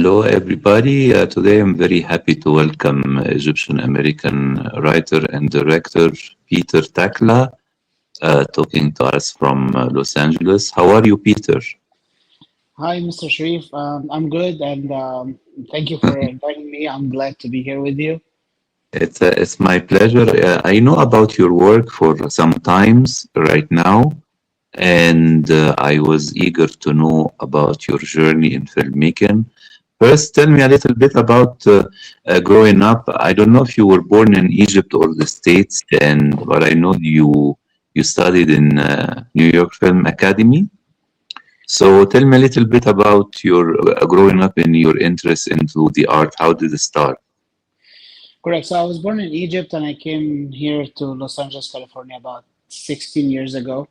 Hello, everybody. Today I'm very happy to welcome Egyptian American writer and director Peter Takla, talking to us from Los Angeles. How are you, Peter? Hi, Mr. Sherif. I'm good, and thank you for inviting me. I'm glad to be here with you. It's my pleasure. I know about your work for some times right now, and I was eager to know about your journey in filmmaking. First, tell me a little bit about growing up. I don't know if you were born in Egypt or the States, and but I know you studied in New York Film Academy. So tell me a little bit about your growing up and your interest into the art. How did it start? Correct. So I was born in Egypt, and I came here to Los Angeles, California, about 16 years ago.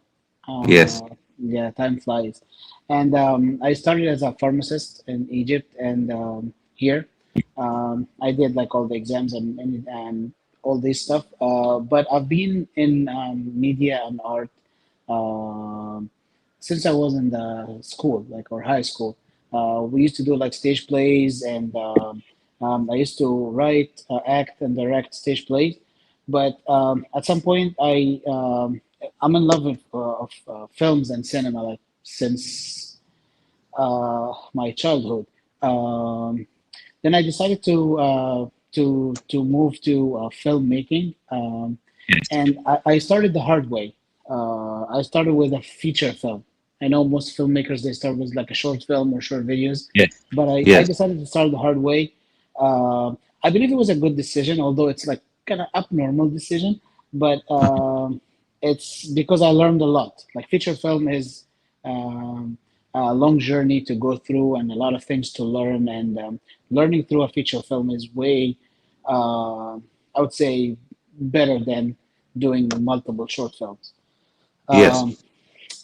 Yes, Yeah, time flies. And I started as a pharmacist in Egypt, and here I did like all the exams and all this stuff. But I've been in media and art um since I was in the school, like or high school. We used to do like stage plays, and I used to write, act, and direct stage plays. But at some point, I'm in love with films and cinema, like since my childhood. Um, then I decided to move to filmmaking, yes, and I started the hard way. I started with a feature film. I know most filmmakers they start with like a short film or short videos, yes, but I yes, decided to start the hard way. I believe it was a good decision, although it's like kind of abnormal decision. But it's because I learned a lot. Like feature film is um, a long journey to go through and a lot of things to learn. And learning through a feature film is way, I would say, better than doing multiple short films. yes. Um,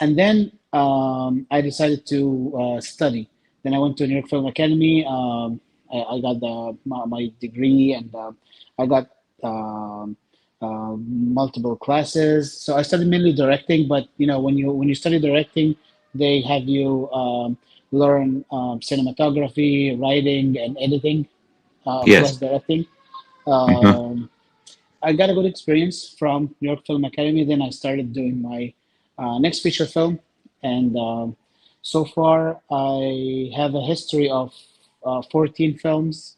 and then I decided to study. Then I went to New York Film Academy. I got my degree, and I got multiple classes. So I studied mainly directing. But you know, when you study directing, they have you learn cinematography, writing, and editing, Yes. plus directing. Mhm. Um, I got a good experience from New York Film Academy. Then I started doing my next feature film, and so far I have a history of 14 films,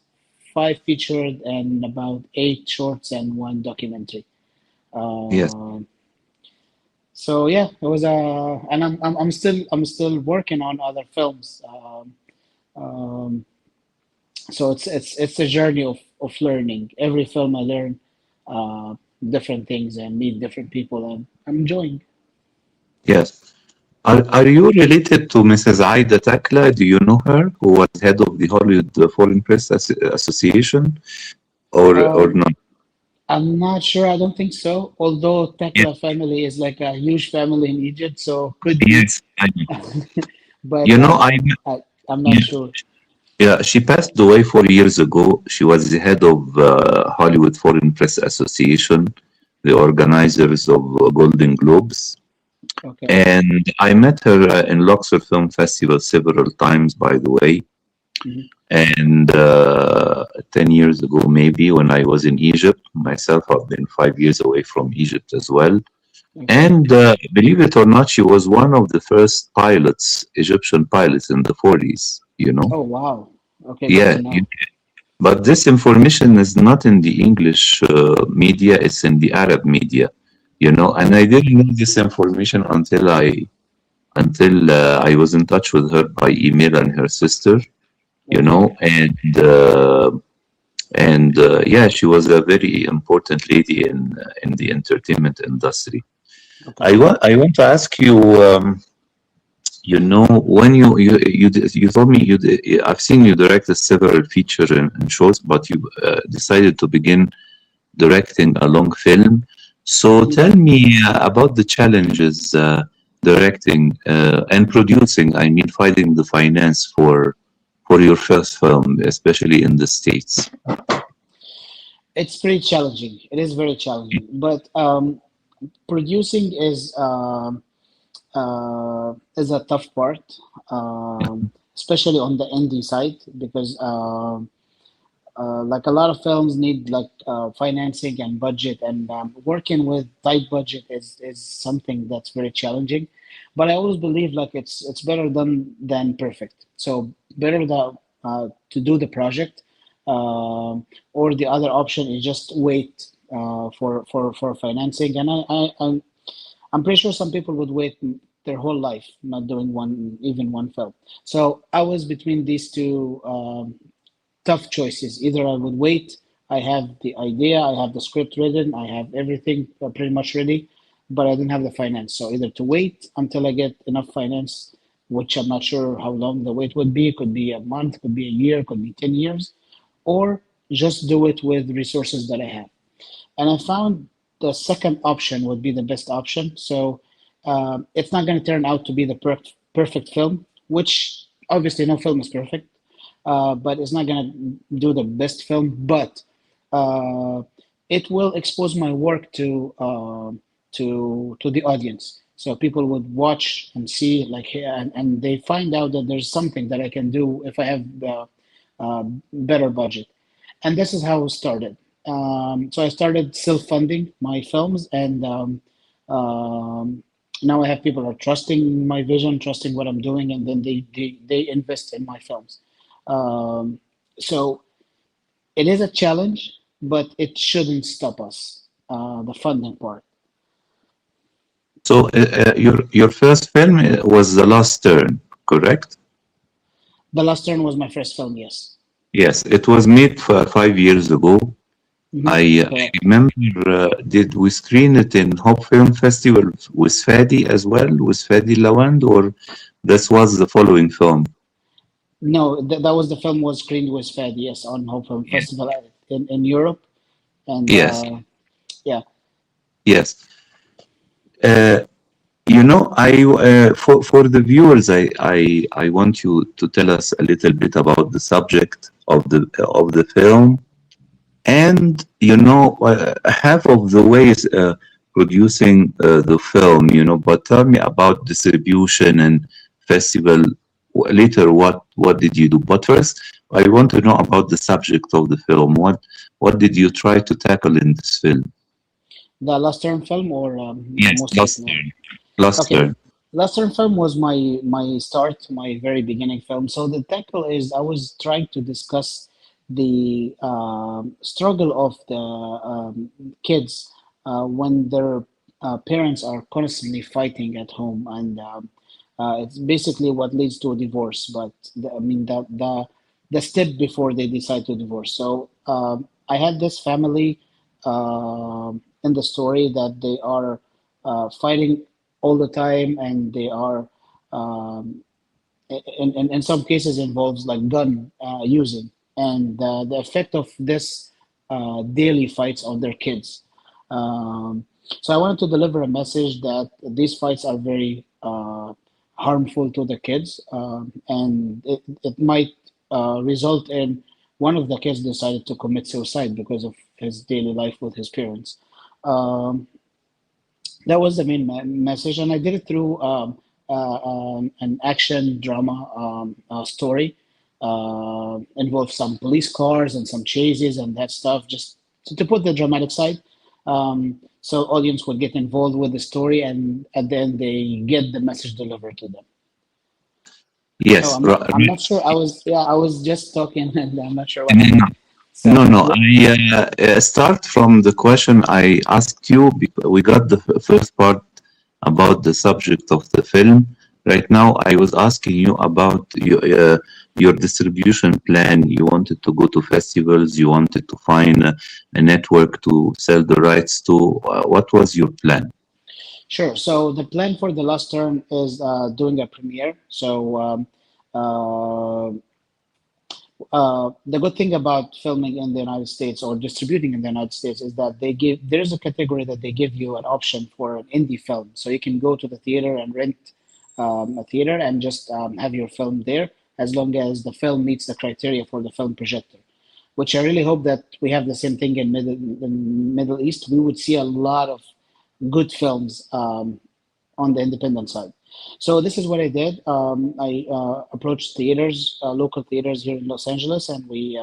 five featured, and about eight shorts and one documentary. Yes. Um so yeah, it was and I'm still working on other films. Um, so it's a journey of learning. Every film I learn uh, different things and meet different people, and I'm enjoying. Yes. Are you related to Mrs. Aida Takla? Do you know her, who was head of the Hollywood Foreign Press Association, or Um, not? I'm not sure. I don't think so. Although Yes, Tekla family is like a huge family in Egypt, so could be, yes. I know. but You know, I'm not yeah, sure. yeah, she passed away 4 years ago. She was the head of Hollywood Foreign Press Association, the organizers of Golden Globes. Okay. And I met her in Luxor Film Festival several times, by the way. Hmm. And 10 years ago, maybe, when I was in Egypt, myself, I've been 5 years away from Egypt as well. Okay. And believe it or not, she was one of the first pilots, Egyptian pilots in the 40s, you know? Oh wow. Okay, good Yeah, to know. but this information is not in the English media, it's in the Arab media, you know? And Oh, I didn't know this information until I was in touch with her by email and her sister, you okay. know, and yeah, she was a very important lady in the entertainment industry. Okay. I want to ask you, you know, when you told me I've seen you directed several feature and shows, but you decided to begin directing a long film. So Mhm. tell me about the challenges directing and producing. I mean, finding the finance for your first film, especially in the States. It's pretty challenging. It is very challenging, but producing is a tough part. Um, especially on the indie side, because like a lot of films need like financing and budget, and working with tight budget is something that's very challenging. But I always believe like it's better than perfect. So better to do the project, or the other option is just wait for financing. And I'm pretty sure some people would wait their whole life not doing even one film. So I was between these two. Tough choices. Either I would wait, I have the idea, I have the script written, I have everything pretty much ready, but I didn't have the finance. So either to wait until I get enough finance, which I'm not sure how long the wait would be. It could be a month, could be a year, could be 10 years, or just do it with resources that I have. And I found the second option would be the best option. So it's not going to turn out to be the perfect film, which obviously no film is perfect, but it's not going to do the best film. But uh, it will expose my work to the audience. So people would watch and see like, and they find out that there's something that I can do if I have the better budget. And this is how it started. So I started self-funding my films, and now I have people are trusting my vision, trusting what I'm doing, and then they invest in my films. Um, so it is a challenge, but it shouldn't stop us. The funding part. So your first film was The Last Turn, correct? The Last Turn was my first film. Yes. Yes, it was made 5 years ago. I Correct. remember, did we screen it in Hope Film Festival with Fadi as well, with Fadi Lawand, or this was the following film? No, that was the film was screened with Fed. Yes, on Hope Film Yes. Festival in Europe, and Yes, yeah, yes. Uh, for the viewers, I want you to tell us a little bit about the subject of the film. And half of the ways producing the film, but tell me about distribution and festival later. What did you do? But first, I want to know about the subject of the film. What did you try to tackle in this film? the Last Turn film or the Yes, most last recent one. turn. Last Okay, turn. Last Turn film was my start, my very beginning film. So the tackle is I was trying to discuss the struggle of the kids when their parents are constantly fighting at home, and it's basically what leads to a divorce. But I mean the step before they decide to divorce. So I had this family in the story that they are fighting all the time, and they are um, in some cases involves like gun using, and the effect of this daily fights on their kids. um, so I wanted to deliver a message that these fights are very harmful to the kids, and it might result in one of the kids decided to commit suicide because of his daily life with his parents. um, that was the main message, and I did it through an action drama story. Involved some police cars and some chases and that stuff, just to put the dramatic side. So audience would get involved with the story, and at the end they get the message delivered to them. So Yes. I'm not sure. I was just talking and I'm not sure what No, happened. no, So no. I start from the question I asked you. We got the first part about the subject of the film. Right now, I was asking you about your distribution plan. You wanted to go to festivals. You wanted to find a network to sell the rights to. What was your plan? sure. So the plan for the last term is doing a premiere. So uh, the good thing about filming in the United States or distributing in the United States is that there's a category that they give you an option for an indie film. So you can go to the theater and rent a theater and just have your film there, as long as the film meets the criteria for the film projector. Which I really hope that we have the same thing in Middle East. We would see a lot of good films on the independent side. So this is what I did. I approached theaters, local theaters here in Los Angeles, and we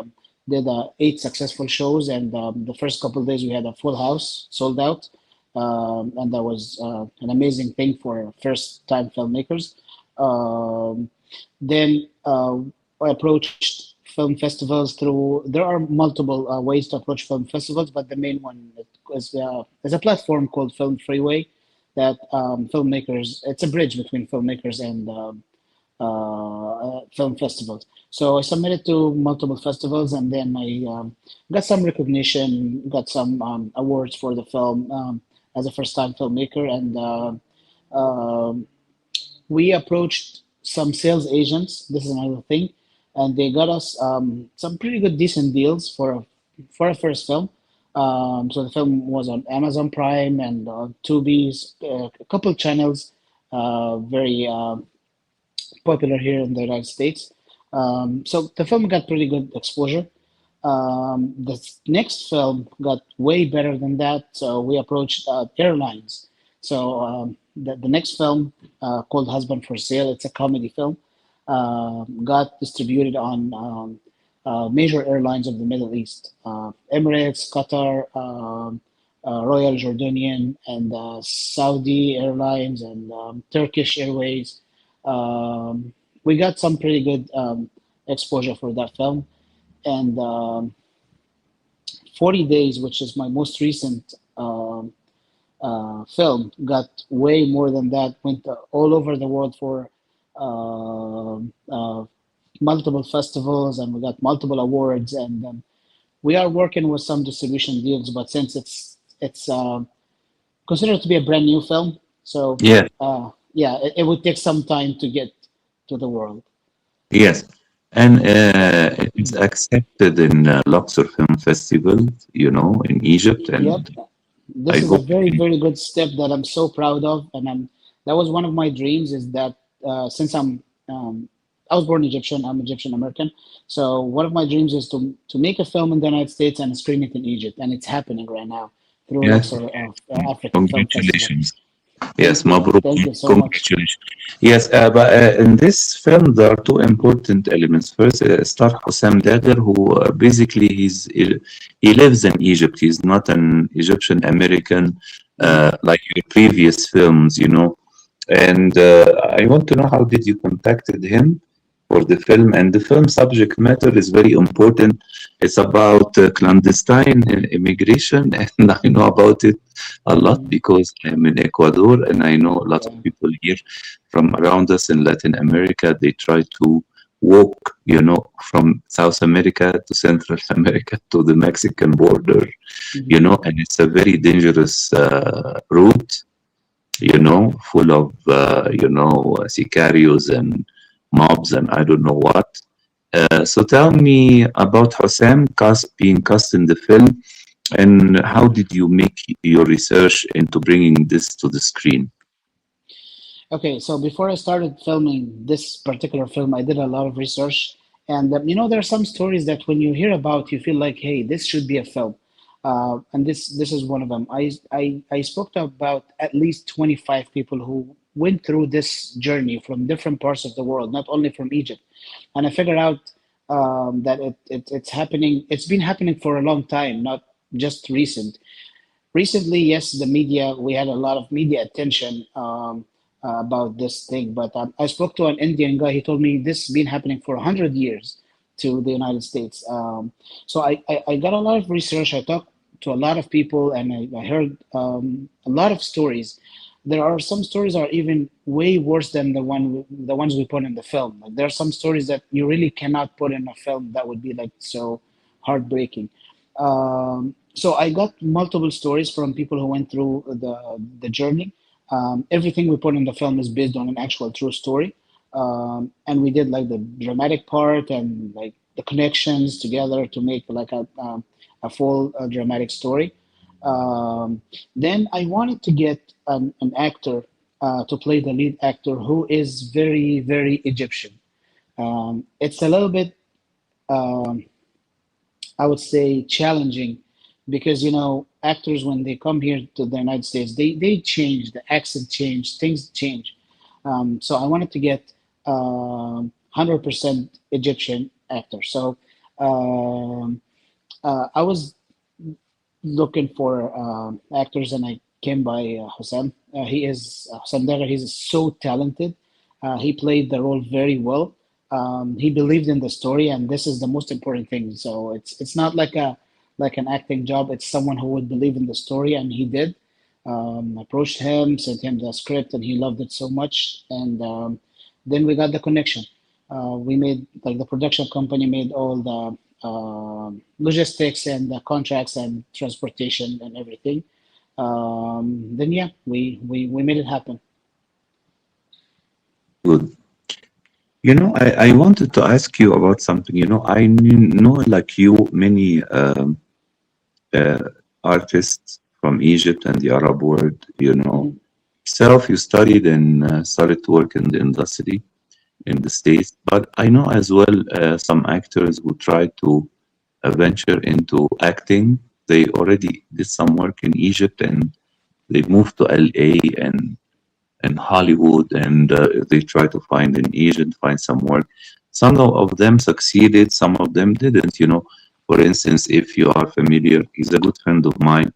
did 8 successful shows. And the first couple of days, we had a full house, sold out, and that was an amazing thing for first-time filmmakers. Um, then I approached film festivals through. There are multiple ways to approach film festivals, but the main one is a platform called Film Freeway that filmmakers. It's a bridge between filmmakers and film festivals. So I submitted to multiple festivals, and then I got some recognition, got some awards for the film as a first-time filmmaker, and we approached some sales agents. This is another thing, and they got us some pretty good, decent deals for a first film. So the film was on Amazon Prime and Tubi's, a couple channels, very popular here in the United States. So the film got pretty good exposure. The next film got way better than that. So we approached airlines. So the next film called Husband for Sale, it's a comedy film, got distributed on major airlines of the Middle East, Emirates, Qatar, Royal Jordanian, and Saudi Airlines, and Turkish Airways. Um, we got some pretty good exposure for that film. And 40 Days, which is my most recent film, got way more than that, went all over the world for uh, uh, multiple festivals, and we got multiple awards. And we are working with some distribution deals, but since it's considered to be a brand new film, so Yeah. yeah, it would take some time to get to the world. Yes. And it is accepted in Luxor Film Festival, in Egypt, Yep. and I This is a hope. very, very good step that I'm so proud of, and that was one of my dreams. Is that since I was born Egyptian, I'm Egyptian American. So one of my dreams is to make a film in the United States and screen it in Egypt, and it's happening right now through Yes. Luxor African Film Festival. Congratulations. Yes, Thank you, Mabruk. thank you so much. Congratulations. Yes, but in this film, there are two important elements. First, star Hussam Dagher, who basically he lives in Egypt. He's not an Egyptian American Mhm. like your previous films. And I want to know, how did you contacted him for the film? And the film subject matter is very important. It's about clandestine immigration, and I know about it a lot Mhm. because I'm in Ecuador, and I know a lot of Yeah. people here from around us in Latin America. They try to walk, from South America to Central America to the Mexican border, Mhm. and it's a very dangerous route, full of, sicarios and mobs and I don't know what. So tell me about Hossein being cast in the film, and how did you make your research into bringing this to the screen? Okay, so before I started filming this particular film, I did a lot of research, and there are some stories that when you hear about, you feel like, hey, this should be a film, and this is one of them. I spoke to about at least 25 people who went through this journey from different parts of the world, not only from Egypt, and I figured out that it's happening. It's been happening for a long time, not just recent. Recently, yes, the media, we had a lot of media attention about this thing, but I spoke to an Indian guy. He told me this has been happening for 100 years to the United States. So I got a lot of research. I talked to a lot of people, and I heard a lot of stories. There are some stories are even way worse than the ones we put in the film. Like, there are some stories that you really cannot put in a film that would be like so heartbreaking. So I got multiple stories from people who went through the journey. Everything we put in the film is based on an actual true story, and we did like the dramatic part and like the connections together to make like a full dramatic story. Um, then I wanted to get an actor to play the lead actor who is very, very Egyptian. It's a little bit um, I would say challenging because actors when they come here to the United States they change, the accent change, things change. So I wanted to get 100% Egyptian actor. So um, I was looking for actors, and I came by Hussam. Hussam Dagher. He's so talented. He played the role very well. He believed in the story, and this is the most important thing. So it's not like a like an acting job. It's someone who would believe in the story, and he did. Approached him, sent him the script, and he loved it so much. And then we got the connection. We made like the production company made all the logistics and the contracts and transportation and everything. Then yeah, we made it happen. Good. I wanted to ask you about something. Know like you, many uh, artists from Egypt and the Arab world. Mhm. Self, you studied and started to work in the industry in the States, but I know as well some actors who try to venture into acting. They already did some work in Egypt and they moved to LA and Hollywood, and they try to find an agent, find some work. Some of them succeeded, some of them didn't. For instance, if you are familiar, he's a good friend of mine,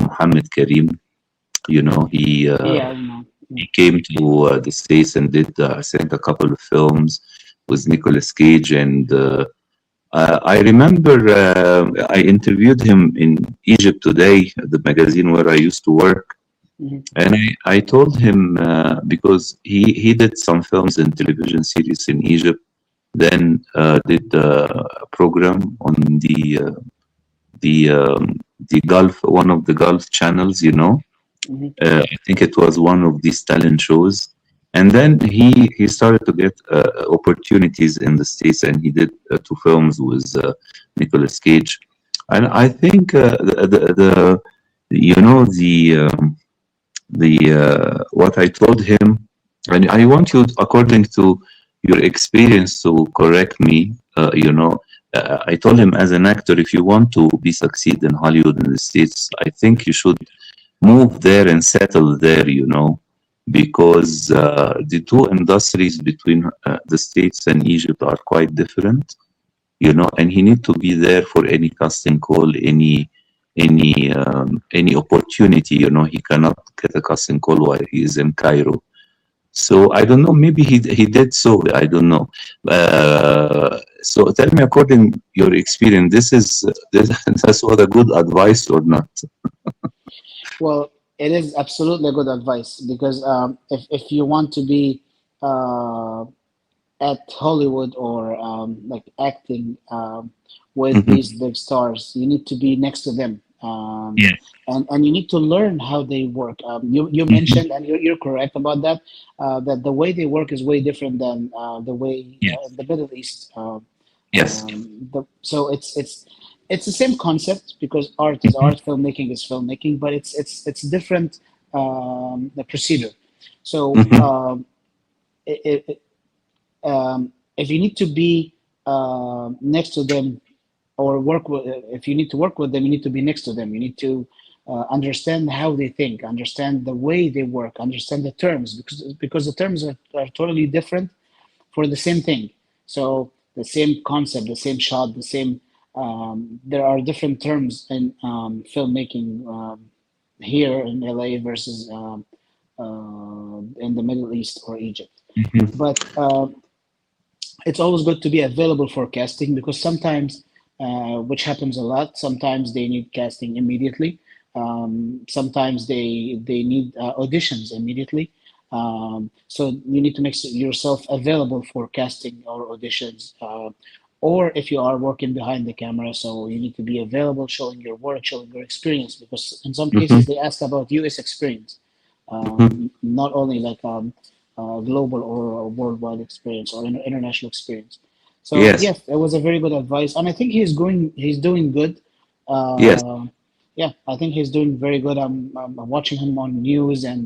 Mohammed Karim. He Yeah, I know. he came to the States and did, I think, a couple of films with Nicolas Cage. And I remember I interviewed him in Egypt Today, the magazine where I used to work. Mhm. And I told him because he did some films and television series in Egypt, then did a program on the Gulf, one of the Gulf channels. Mhm. I think it was one of these talent shows. And then he started to get opportunities in the States, and he did two films with Nicolas Cage. And I think the you know the what I told him, and I want you, according to your experience, to correct me. I told him as an actor, if you want to be succeed in Hollywood in the States, I think you should move there and settle there. Because the two industries between the States and Egypt are quite different. And he need to be there for any casting call, any opportunity. He cannot get a casting call while he is in Cairo. So I don't know. Maybe he did so. I don't know. So tell me, according your experience, this that's what a good advice or not? Well, it is absolutely a good advice because if you want to be uh, at Hollywood or like acting with these Hmm. big stars, you need to be next to them. Yes. And you need to learn how they work. You Hmm. mentioned, and you're correct about that, that the way they work is way different than the way Yes. in the Middle East. Yes. So it's the same concept because art is Hmm. art, filmmaking is filmmaking, but it's different the procedure. So Hmm. it, if you need to be next to them or work with, if you need to work with them, you need to be next to them. You need to understand how they think, understand the way they work, understand the terms because the terms are totally different for the same thing. So the same concept, the same shot, the same. There are different terms in filmmaking here in LA versus in the Middle East or Egypt. Hmm. But it's always good to be available for casting because sometimes, which happens a lot, sometimes they need casting immediately. Sometimes they need auditions immediately. So you need to make yourself available for casting or auditions. Or if you are working behind the camera, so you need to be available, showing your work, showing your experience, because in some Hmm. cases they ask about US experience, Hmm. not only like global or worldwide experience or international experience. So Yes. yes, it was a very good advice, and I think he's doing good. Yes. Uh, yeah, I think he's doing very good. I'm watching him on news, and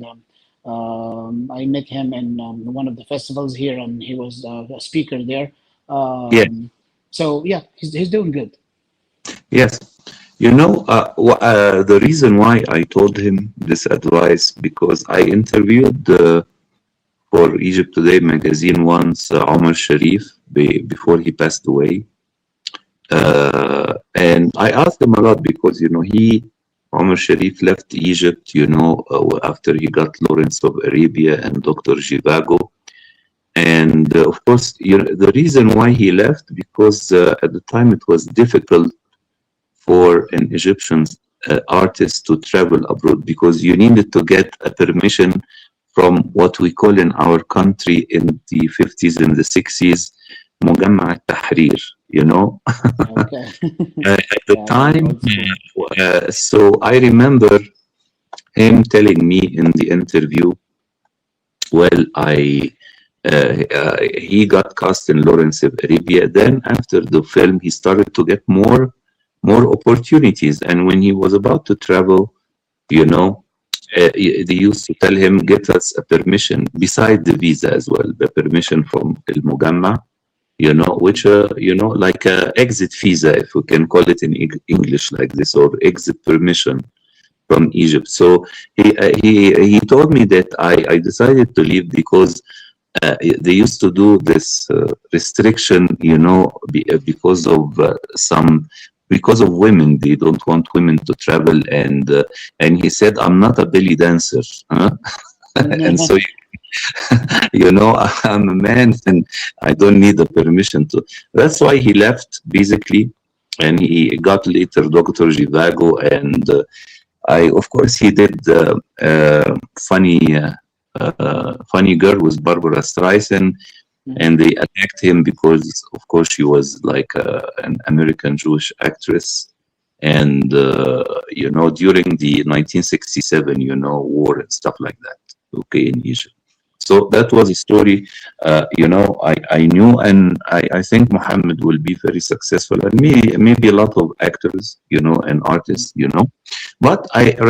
I met him in one of the festivals here, and he was a speaker there. Yes. So yeah, he's doing good. Yes. The reason why I told him this advice because I interviewed for Egypt Today magazine once, Omar Sharif, before he passed away. And I asked him a lot because, Omar Sharif left Egypt, after he got Lawrence of Arabia and Dr. Zhivago. And of course, the reason why he left, because at the time it was difficult for an Egyptian artist to travel abroad because you needed to get a permission from what we call in our country in the 50s and the 60s, مجمع التحرير, Okay. At the Yeah, very time. old school. So I remember him telling me in the interview, well, he got cast in Lawrence of Arabia. Then after the film, he started to get more opportunities. And when he was about to travel, you know, they used to tell him, get us a permission beside the visa as well, the permission from El Mugamma, which, like a exit visa, if we can call it in English like this, or exit permission from Egypt. So he told me that I decided to leave because they used to do this restriction, because of women. They don't want women to travel, and he said, "I'm not a belly dancer," huh? And so I'm a man and I don't need the permission to. That's why he left basically, and he got later Dr. Zhivago, and of course, he did funny girl with Barbara Streisand, and they attacked him because, of course, she was like an American Jewish actress, and during the 1967, war and stuff like that. Okay, in Egypt. So that was a story, I knew, and I think Muhammad will be very successful, and maybe a lot of actors, and artists, But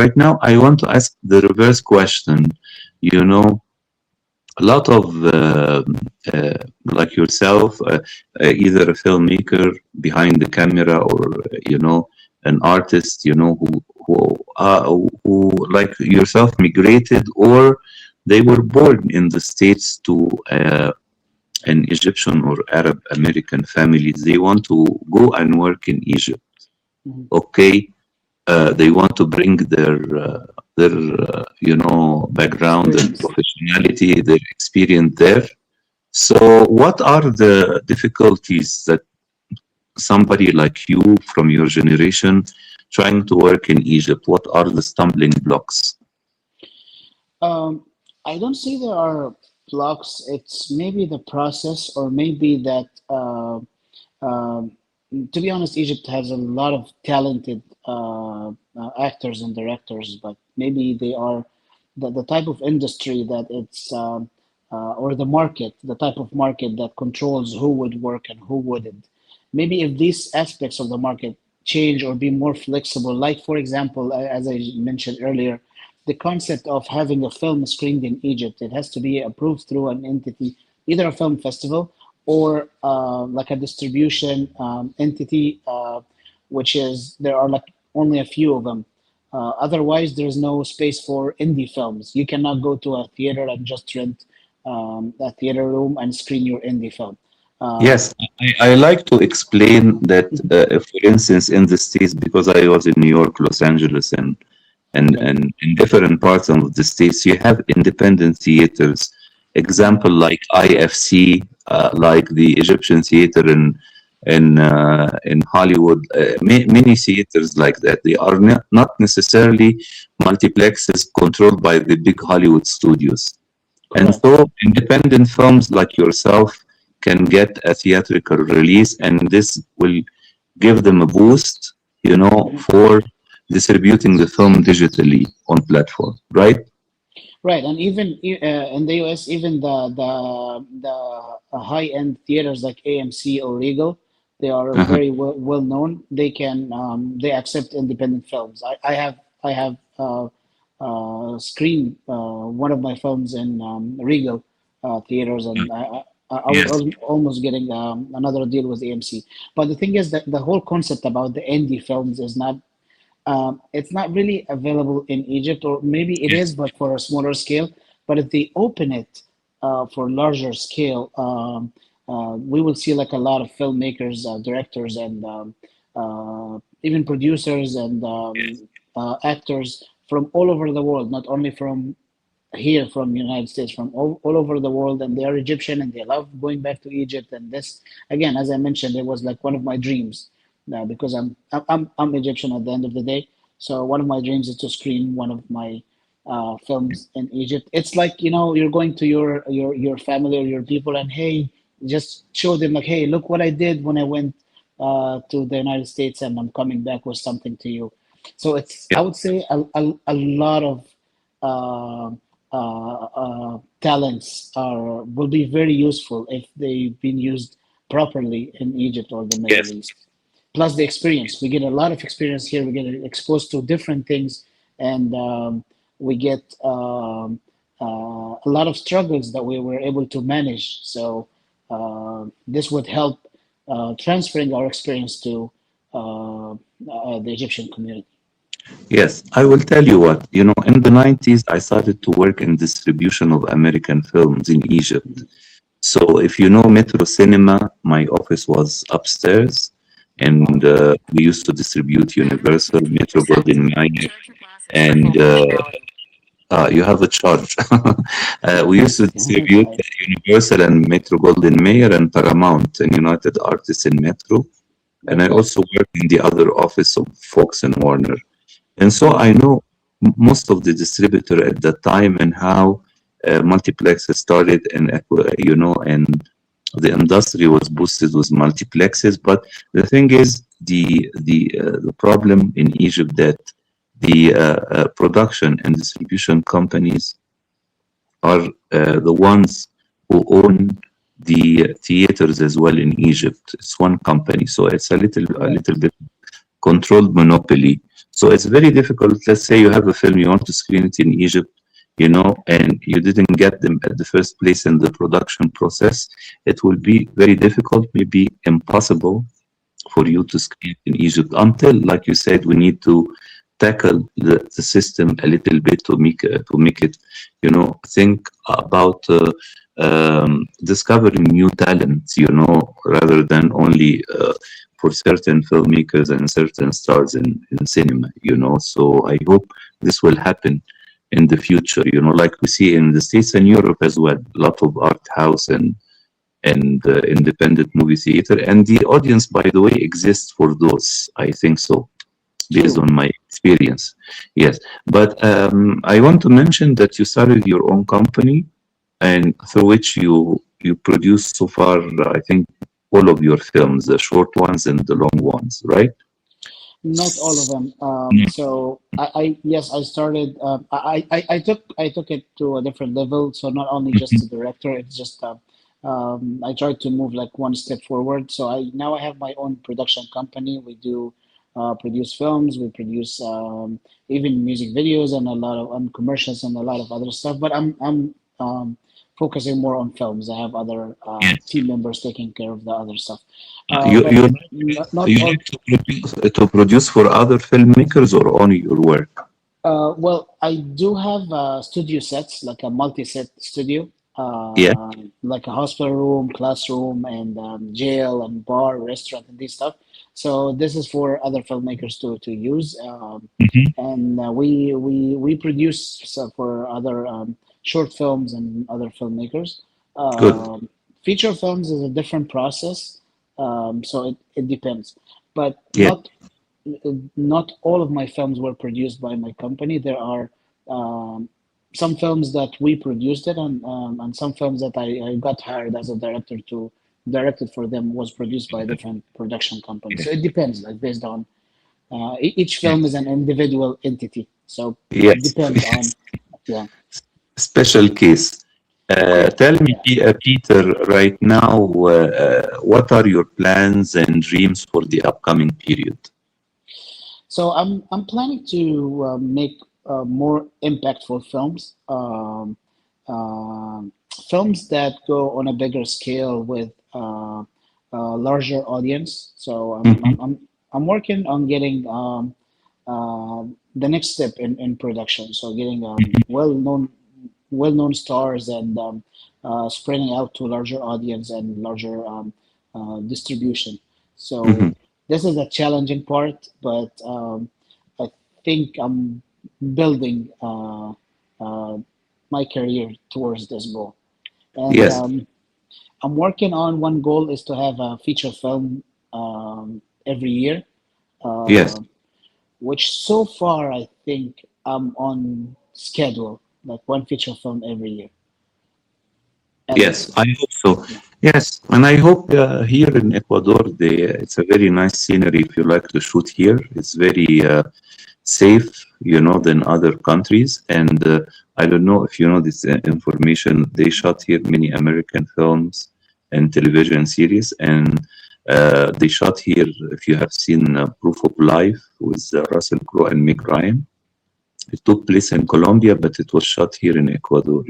right now I want to ask the reverse question. A lot of like yourself, either a filmmaker behind the camera or an artist, who like yourself migrated or they were born in the States to an Egyptian or Arab American family. They want to go and work in Egypt. Okay, they want to bring their background and Experience. professionality, their experience there. So, what are the difficulties that somebody like you from your generation trying to work in Egypt? What are the stumbling blocks? I don't see there are blocks. It's maybe the process, or maybe that. Um, to be honest, Egypt has a lot of talented actors and directors, but maybe they are the type of industry that it's or the market, the type of market that controls who would work and who wouldn't. Maybe if these aspects of the market change or be more flexible, like for example, as I mentioned earlier, the concept of having a film screened in Egypt, it has to be approved through an entity, either a film festival or like a distribution entity, which is there are like only a few of them. Otherwise, there's no space for indie films. You cannot go to a theater and just rent a theater room and screen your indie film. Uh, Yes, I like to explain that, for instance, in the States, because I was in New York, Los Angeles, and and okay. and in different parts of the states, you have independent theaters. Example like IFC, like the Egyptian theater in Hollywood, many theaters like that. They are not necessarily multiplexes controlled by the big Hollywood studios. And Correct. so independent films like yourself can get a theatrical release, and this will give them a boost, Mhm. for distributing the film digitally on platform, right? Right, and even in the US, even the high-end theaters like AMC or Regal, they are Uh-huh. very well known. They can they accept independent films. I have screened one of my films in Regal theaters, and I was Yes. almost getting another deal with AMC. But the thing is that the whole concept about the indie films is not it's not really available in Egypt, or maybe it is, Yes. but for a smaller scale. But if they open it, for larger scale, we will see like a lot of filmmakers, directors, and even producers and actors from all over the world, not only from here from United States, from all over the world, and they are Egyptian and they love going back to Egypt. And this, again, as I mentioned, it was like one of my dreams, because I'm Egyptian at the end of the day. So one of my dreams is to screen one of my films in Egypt. It's like, you're going to your family or your people, and hey, just show them like, hey, look what I did when I went to the United States, and I'm coming back with something to you. So it's, I Yeah. would say, a lot of talents will be very useful if they've been used properly in Egypt or the Middle Yes. East. Plus the experience, we get a lot of experience here. We get exposed to different things, and we get a lot of struggles that we were able to manage. So this would help transferring our experience to the Egyptian community. Yes, I will tell you what, in the 90s, I started to work in distribution of American films in Egypt. So if you know Metro Cinema, my office was upstairs, and Wow. we used to distribute Universal, Metro Golden Mayer, and you have a charge. We used to distribute Sorry. Universal and Metro Golden Mayer and Paramount and United Artists in Metro. And I Okay. also worked in the other office of Fox and Warner. And so Cool. I know most of the distributor at that time and how multiplexes started, and and the industry was boosted with multiplexes. But the thing is, the problem in Egypt that the production and distribution companies are the ones who own the theaters as well in Egypt. It's one company, so it's a Right. little bit controlled monopoly. So it's very difficult. Let's say you have a film, you want to screen it in Egypt, and you didn't get them at the first place in the production process. It will be very difficult, maybe impossible for you to screen in Egypt until, like you said, we need to tackle the system a little bit to make it, think about discovering new talents, rather than only for certain filmmakers and certain stars in cinema, So I hope this will happen in the future, like we see in the States and Europe as well, a lot of art house and independent movie theater. And the audience, by the way, exists for those. I think so, based True. on my experience. Yes, but I want to mention that you started your own company, and through which you produce so far, I think, all of your films, the short ones and the long ones, right? Not all of them. Mm. So I yes, I started. I took it to a different level. So not only just the director, it's just I tried to move like one step forward. So I have my own production company. We do produce films. We produce even music videos and a lot of commercials and a lot of other stuff. But I'm focusing more on films. I have other Yes. team members taking care of the other stuff. You But you not you all. like to produce for other filmmakers or only your work? Well, I do have studio sets, like a multi-set studio, Yeah. like a hospital room, classroom, and jail and bar, restaurant, and this stuff. So this is for other filmmakers to use, Mhm. and we produce for other short films and other filmmakers. Good. Um, Feature films is a different process, so it depends, but Yeah. not all of my films were produced by my company. There are um, some films that we produced it, and some films that I got hired as a director to direct it for them was produced by a different production company. So it depends, like based on each film is Yes. an individual entity. So it Yes. depends on, yeah, Special case. yeah, Tell me, yeah. Peter, right now, what are your plans and dreams for the upcoming period? So I'm planning to make more impactful films. Films that go on a bigger scale with a larger audience. So Mhm. I'm working on getting the next step in production. So getting Mhm. well-known well-known stars and spreading out to larger audience and larger distribution. So Hmm. this is a challenging part, but I think I'm building my career towards this goal. And Yes, I'm working on one goal is to have a feature film every year, yes, uh, which so far I think I'm on schedule, like one feature film every year, at yes, least. I hope so. Yeah. Yes, and I hope here in Ecuador, it's a very nice scenery if you like to shoot here. It's very safe, than other countries. And I don't know if you know this information. They shot here many American films and television series, and they shot here. If you have seen Proof of Life with Russell Crowe and Meg Ryan, it took place in Colombia, but it was shot here in Ecuador.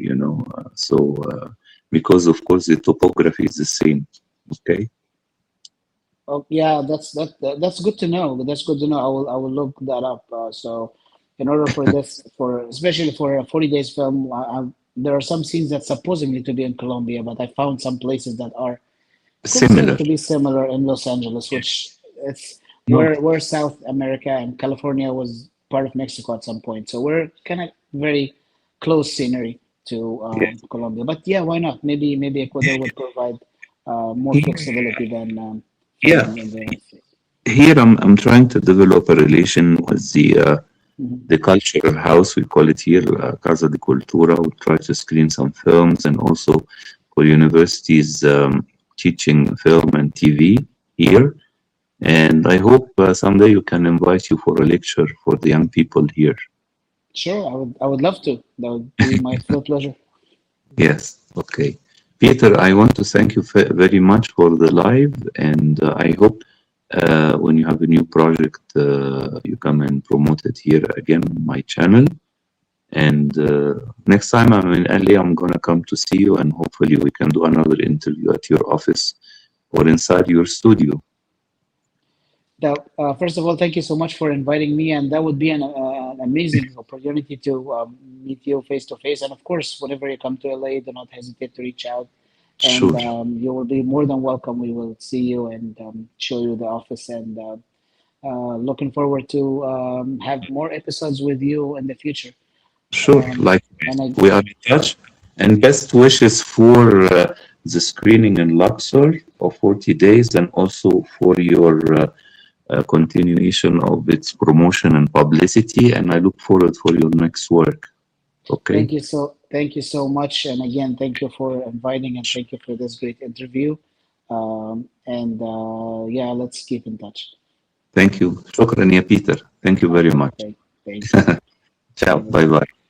Because of course the topography is the same. Okay. Oh, yeah, that's good to know. That's good to know. I will look that up. So, in order for this, for especially for a 40 days film, there are some scenes that supposedly to be in Colombia, but I found some places that are considered Similar. to be similar in Los Angeles, Yeah. which it's No. we're South America and California was part of Mexico at some point, so we're kind of very close scenery to Yeah. Colombia. But yeah, why not? Maybe Ecuador would provide more Here, flexibility than yeah. filming in the United States. Here I'm trying to develop a relation with Mhm. the cultural house, we call it here, Casa de Cultura. We try to screen some films and also for universities teaching film and TV here. And I hope someday you can invite you for a lecture for the young people here. Sure, I would love to. That would be my full pleasure. Yes, okay. Peter, I want to thank you very much for the live, and I hope when you have a new project, you come and promote it here again on my channel. And next time I'm in LA, I'm gonna come to see you, and hopefully we can do another interview at your office or inside your studio. That, first of all, thank you so much for inviting me, and that would be an amazing opportunity to meet you face to face. And of course, whenever you come to LA, do not hesitate to reach out, and Sure, you will be more than welcome. We will see you and show you the office, and looking forward to have more episodes with you in the future. sure. And Likewise, I, we are in touch. And best wishes for the screening in Luxor of 40 days, and also for your continuation of its promotion and publicity. And I look forward for your next work. Okay. thank you so much, and again, thank you for inviting, and thank you for this great interview. And yeah, let's keep in touch. Thank you. شكرا يا Peter. Thank you very Okay, much. thank you. Ciao. Bye Bye bye. bye.